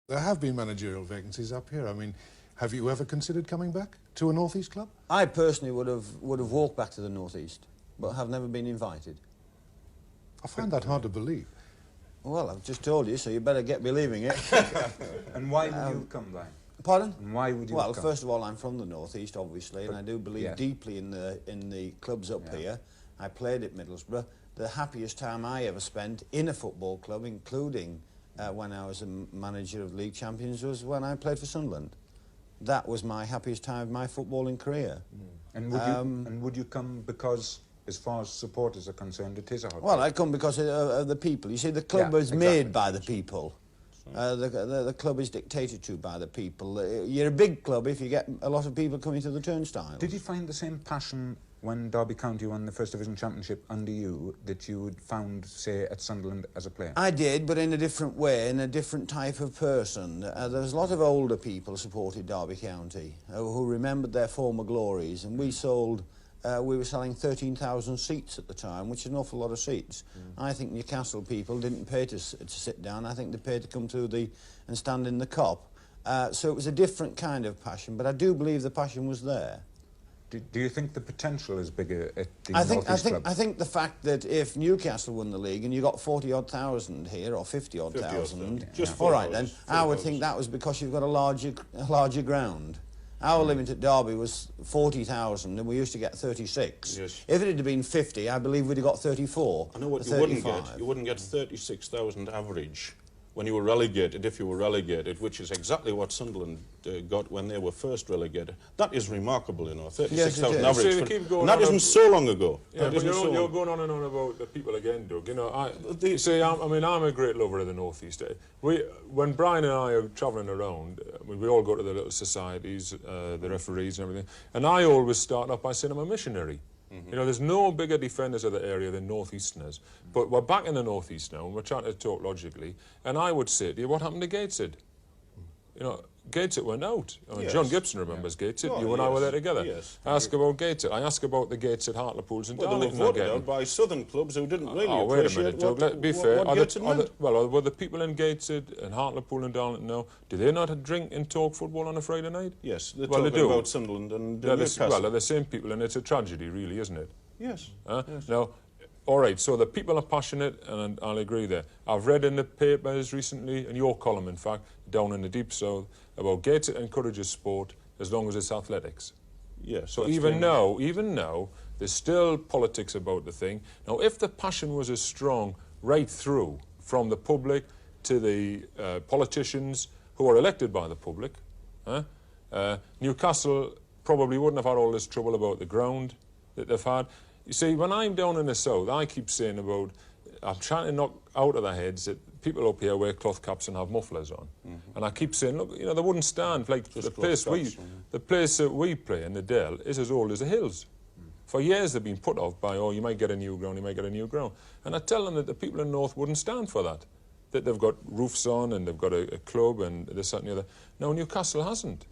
There have been managerial vacancies up here. I mean, have you ever considered coming back to a North East club? I personally would have walked back to the North East, but have never been invited. I find that hard to believe. Well, I've just told you, so you better get believing it. And why would you come back? Pardon? And why would you Well, come? first of all, I'm from the North East, obviously, and I do believe deeply in the clubs up here. I played at Middlesbrough. The happiest time I ever spent in a football club, including when I was a manager of League Champions, was when I played for Sunderland. That was my happiest time of my footballing career. And would you come because, as far as supporters are concerned, it is a hot Well, place? I come because of the people. You see, the club is made by the people. The club is dictated to by the people. You're a big club if you get a lot of people coming to the turnstiles. Did you find the same passion when Derby County won the First Division Championship under you that you had found, say, at Sunderland as a player? I did, but in a different way, in a different type of person. There was a lot of older people supported Derby County who remembered their former glories, and we were selling 13,000 seats at the time, which is an awful lot of seats. I think Newcastle people didn't pay to sit down. I think they paid to come through and stand in the Kop. So it was a different kind of passion, but I do believe the passion was there. Do you think the potential is bigger at the North East clubs? I think the fact that if Newcastle won the league and you got 40-odd thousand here, or 50-odd thousand, all right then, I would think that was because you've got a larger ground. Our limit at Derby was 40,000 and we used to get 36. Yes. If it had been 50, I believe we'd have got 34. I know what or you 35. wouldn't get. You wouldn't get 36,000 average when you were relegated, if you were relegated, which is exactly what Sunderland got when they were first relegated. That is remarkable, you know, 36,000 average. And that isn't so long ago. Yeah, but you're going on and on about the people again, Doug. You know, I'm a great lover of the North East. When Brian and I are travelling around, we all go to the little societies, the referees and everything, and I always start off by saying I'm a missionary. You know, there's no bigger defenders of the area than North Easterners. But we're back in the North East now, and we're trying to talk logically. And I would say to you, what happened to Gateshead? You know, Gateshead went out. I mean, Yes. John Gibson remembers Gateshead. You and I were there together. Yes. I ask about Gateshead. I ask about the Gateshead Hartlepool and Well, they were Darlington voted again. out by southern clubs who didn't really Oh, wait a appreciate minute, Doug. Let's be fair. Were the people in Gateshead and Hartlepool and Darlington now, do they not drink and talk football on a Friday night? Yes, they're Well, they talking do. about Sunderland and Well, Newcastle. they're the same people, and it's a tragedy, really, isn't it? Yes. Yes. Now, all right, so the people are passionate, and I'll agree there. I've read in the papers recently, and your column, in fact, down in the Deep South, about Gateshead encourages sport as long as it's athletics. Yes. So even now, there's still politics about the thing. Now, if the passion was as strong right through, from the public to the politicians who are elected by the public, Newcastle probably wouldn't have had all this trouble about the ground that they've had. You see, when I'm down in the south, I keep saying about, I'm trying to knock out of their heads that people up here wear cloth caps and have mufflers on. And I keep saying, look, you know, they wouldn't stand. Like the place that we play in the Dell is as old as the hills. For years they've been put off by, oh, you might get a new ground, you might get a new ground. And I tell them that the people in North wouldn't stand for that. That they've got roofs on and they've got a club and this, that and the other. No, Newcastle hasn't.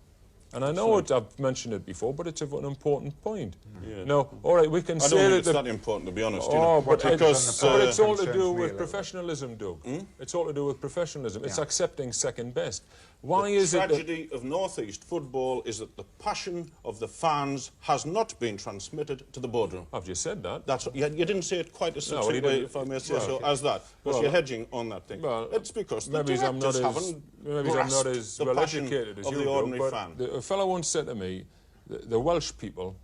And I know I've mentioned it before, but it's an important point. Yeah. No, all right, we can say that... I don't think it's that important, to be honest. Oh, but because it's all to do with professionalism, Doug. It's all to do with professionalism. Yeah. It's accepting second best. Why is it that... The tragedy of North East football is that the passion of the fans has not been transmitted to the boardroom. I've just said that. That's you didn't say it quite as such a way, if I may say so, as that. Because you're hedging on that thing. Well, it's because the maybe I'm not haven't as the well passion educated as of you the do, ordinary but fan. a fellow once said to me, the Welsh people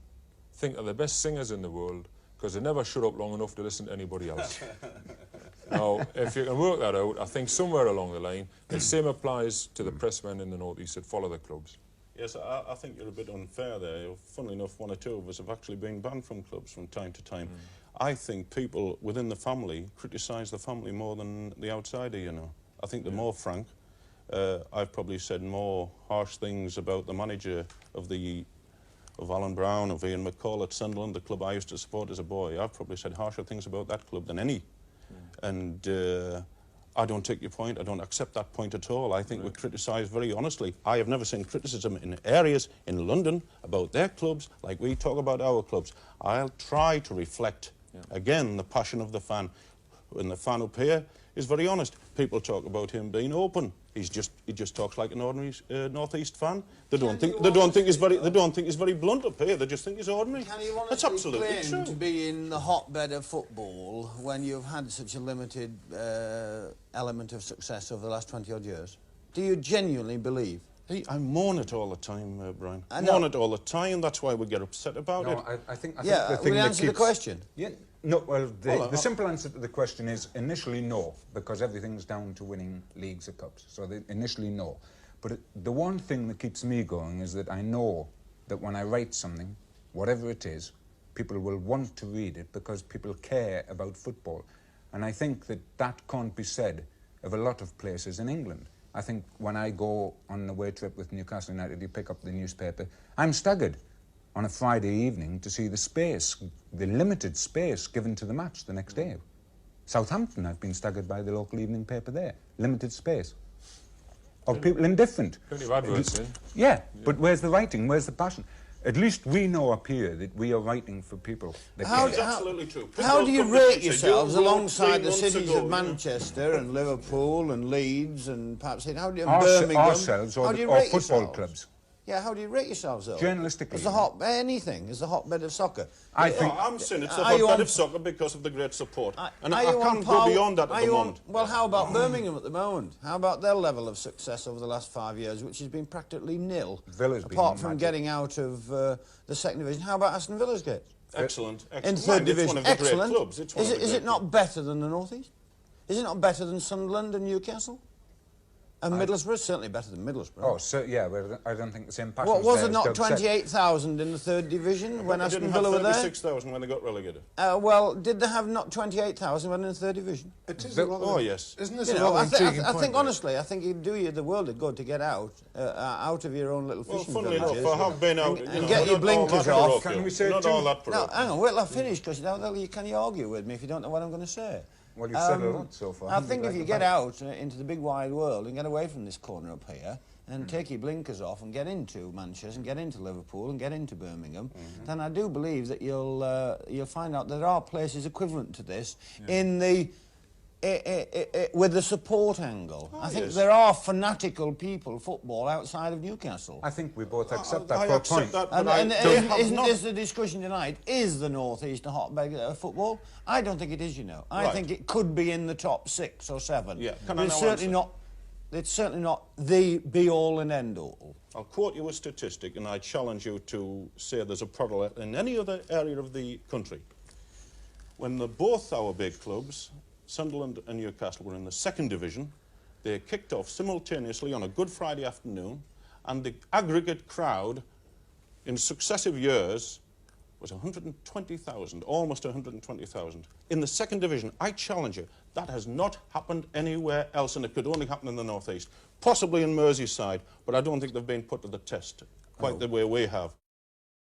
think they're the best singers in the world because they never shut up long enough to listen to anybody else. Now, if you can work that out, I think somewhere along the line, the same applies to the pressmen in the North East that follow the clubs. Yes, I think you're a bit unfair there. Funnily enough, one or two of us have actually been banned from clubs from time to time. I think people within the family criticise the family more than the outsider, you know. I think they're more frank. I've probably said more harsh things about the manager of Alan Brown, of Ian McCall at Sunderland, the club I used to support as a boy. I've probably said harsher things about that club than any. And I don't take your point. I don't accept that point at all. I think we criticise very honestly. I have never seen criticism in areas in London about their clubs like we talk about our clubs. I'll try to reflect, again, the passion of the fan. And the fan up here is very honest. People talk about him being open. He just talks like an ordinary North East fan. They don't think he's very blunt up here. They just think he's ordinary. Can you That's honestly absolutely claim true. to be in the hotbed of football when you've had such a limited element of success over the last 20-odd years? Do you genuinely believe? Hey, I moan it all the time, Brian. I know. Moan it all the time. That's why we get upset about it. I think Yeah, the thing will you that answer the keeps- question? Yeah, no, well, the simple answer to the question is initially no, because everything's down to winning leagues or cups. So initially no. But the one thing that keeps me going is that I know that when I write something, whatever it is, people will want to read it because people care about football. And I think that that can't be said of a lot of places in England. I think when I go on a away trip with Newcastle United, you pick up the newspaper, I'm staggered on a Friday evening to see the space, the limited space given to the match the next day. Southampton, I've been staggered by the local evening paper there. Limited space. Of people indifferent. Plenty of adverts in. Yeah, but where's the writing? Where's the passion? At least we know up here that we are writing for people. That How care. It's absolutely true. How People do you come to rate me and say, yourselves "You wrote alongside 3 the months cities ago, of you know." Manchester and Liverpool and Leeds and perhaps how do you Ourse- Birmingham? ourselves or How the- do you or rate football yourselves? clubs? Yeah, how do you rate yourselves though? Journalistically, As the anything, as the hotbed of soccer. I think- I'm saying it's the Are you hotbed on- of soccer because of the great support. And Are I you on can't par- go beyond that are at the you on- moment. Well, how about Birmingham at the moment? How about their level of success over the last 5 years, which has been practically nil, Villa's been apart from magic. getting out of the second division? How about Aston Villa's gate? Excellent. In Excellent. third Mind, division, It's one of the excellent. great clubs. It's one Is of it, the is great it not better than the North East? Is it not better than Sunderland and Newcastle? And Middlesbrough? Certainly better than Middlesbrough. Oh, so, yeah, well, I don't think the same passion What, was there it as not Doug said. 28,000 in the third division when They Aston didn't Villa have were there? 36,000 when they got relegated. Well, did they have not 28,000 when in the third division? It is a rather, yes. Isn't this You a know, rather I intriguing think point? honestly, I think it'd do you the world of good to get out of your own little Well, fishing funnily enough, villages. I have been out. and you know, get your not all blinkers that off. parochial. Can we say not two- all that No, parochial. hang on, wait till I finish, because can you argue with me if you don't know what I'm going to say? Well, you've said a lot so far. I haven't think you, if you like get the bank? out into the big wide world and get away from this corner up here and take your blinkers off and get into Manchester and get into Liverpool and get into Birmingham, then I do believe that you'll find out there are places equivalent to this in the with the support angle. I think yes. there are fanatical people football outside of Newcastle. I think we both accept that I for a accept point. that, but And, I and don't have isn't not. this the discussion tonight? Is the North East a hotbed of football? I don't think it is, you know. I Right. think it could be in the top 6 or 7. Yeah, But can I it's now certainly answer? not. It's certainly not the be-all and end-all. I'll quote you a statistic, and I challenge you to say there's a parallel in any other area of the country. When both our big clubs, Sunderland and Newcastle, were in the second division, they kicked off simultaneously on a Good Friday afternoon, and the aggregate crowd in successive years was 120,000, almost 120,000. In the second division, I challenge you, that has not happened anywhere else, and it could only happen in the North East. Possibly in Merseyside, but I don't think they've been put to the test quite the way we have.